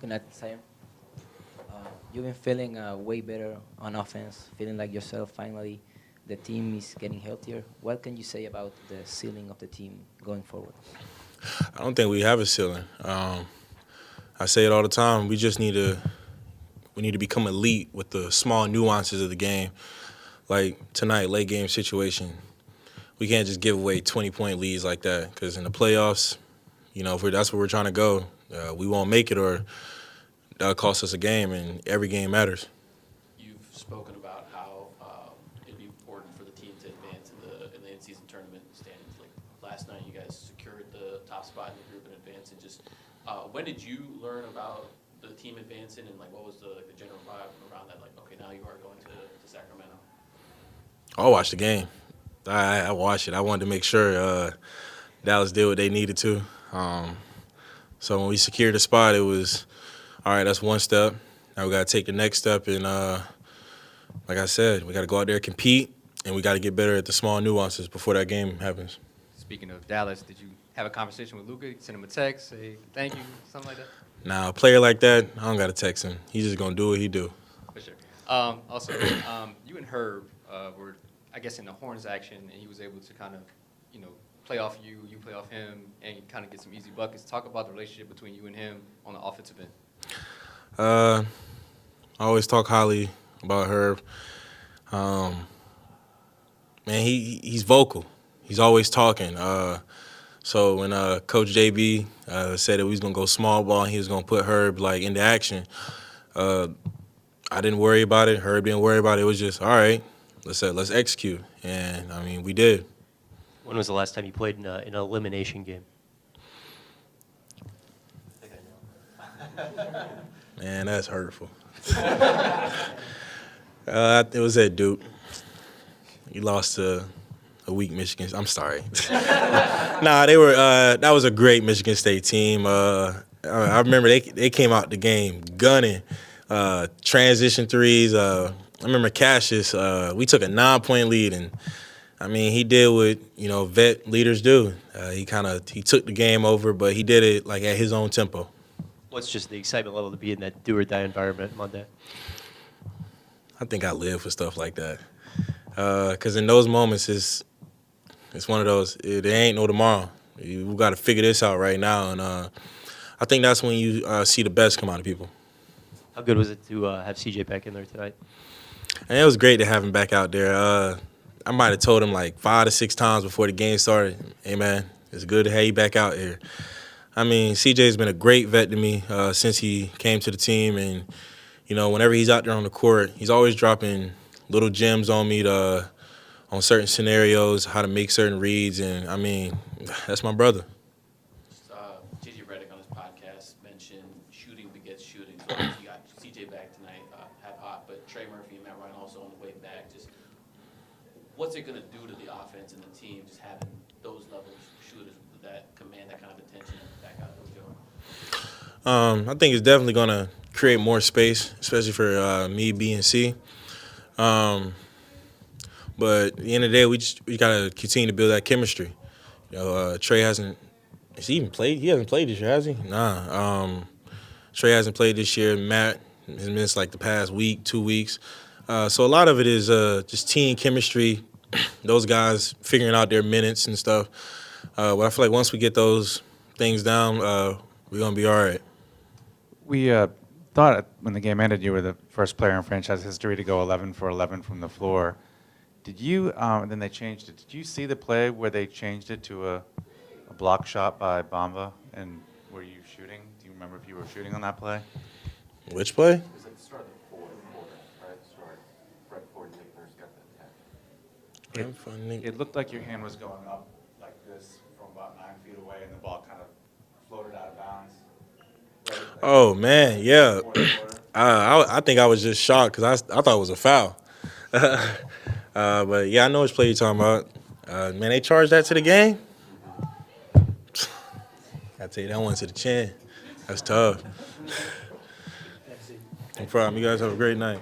looking at Zion, you've been feeling way better on offense, feeling like yourself finally. The team is getting healthier. What can you say about the ceiling of the team going forward? I don't think we have a ceiling. I say it all the time. We just need to become elite with the small nuances of the game. Like tonight, late game situation. We can't just give away 20-point leads like that because in the playoffs, if that's where we're trying to go, we won't make it or that'll cost us a game, and every game matters. You've spoken about how it'd be important for the team to advance in the in-season tournament standings. Like last night, you guys secured the top spot in the group in advance. And just when did you learn about the team advancing, and like what was the general vibe around that? Like, okay, now you are going to Sacramento. I watched the game. I watched it. I wanted to make sure Dallas did what they needed to. So when we secured the spot, it was, all right, that's one step. Now we got to take the next step. And like I said, we got to go out there and compete, and we got to get better at the small nuances before that game happens. Speaking of Dallas, did you have a conversation with Luka? Send him a text, say thank you, something like that? Now, a player like that, I don't got to text him. He's just going to do what he do. For sure. Also, you and Herb were, I guess, in the Horns action, and he was able to kind of, play off you, you play off him, and kind of get some easy buckets. Talk about the relationship between you and him on the offensive end. I always talk highly about Herb. Man, he's vocal. He's always talking. So when Coach JB said that we was gonna go small ball and he was gonna put Herb into action, I didn't worry about it. Herb didn't worry about it. It was just all right. Let's execute, and we did. When was the last time you played in an elimination game? Man, that's hurtful. It was at Duke. You lost to a weak Michigan. I'm sorry. They were. That was a great Michigan State team. I remember they came out the game gunning, transition threes. I remember Cassius. We took a 9-point lead, and he did what vet leaders do. He took the game over, but he did it at his own tempo. What's just the excitement level to be in that do-or-die environment Monday? I think I live for stuff like that. Because in those moments, it's one of those, there ain't no tomorrow. We got to figure this out right now. And I think that's when you see the best come out of people. How good was it to have CJ back in there tonight? And it was great to have him back out there. I might have told him 5 to 6 times before the game started, hey, man, it's good to have you back out here. CJ's been a great vet to me since he came to the team. And, whenever he's out there on the court, he's always dropping little gems on me on certain scenarios, how to make certain reads. And, that's my brother. J.J. Redick on his podcast mentioned shooting begets shooting. So you got CJ back tonight, half hot, but Trey Murphy and Matt Ryan also on the way back. Just what's it going to do to the offense and the team just having those levels of shooters that command that kind of attention back out there doing? I think it's definitely going to create more space, especially for me, B, and C. But at the end of the day, we got to continue to build that chemistry. Trey hasn't – has he even played? He hasn't played this year, has he? Nah. Trey hasn't played this year. Matt has missed the past week, 2 weeks. So a lot of it is just team chemistry, those guys figuring out their minutes and stuff. But I feel like once we get those things down, we're going to be all right. We thought when the game ended you were the first player in franchise history to go 11 for 11 from the floor. Did you, and then they changed it, did you see the play where they changed it to a block shot by Bamba? And were you shooting? Do you remember if you were shooting on that play? Which play? It was at the start of the fourth quarter, right? Right before Nick Nurse got that catch. It looked like your hand was going up like this from about 9 feet away, and the ball kind of floated out of bounds. Right? Oh, man, yeah. I think I was just shocked because I thought it was a foul. But, yeah, I know which play you're talking about. Man, they charged that to the game? I tell you, that one to the chin. That's tough. No problem. You guys have a great night.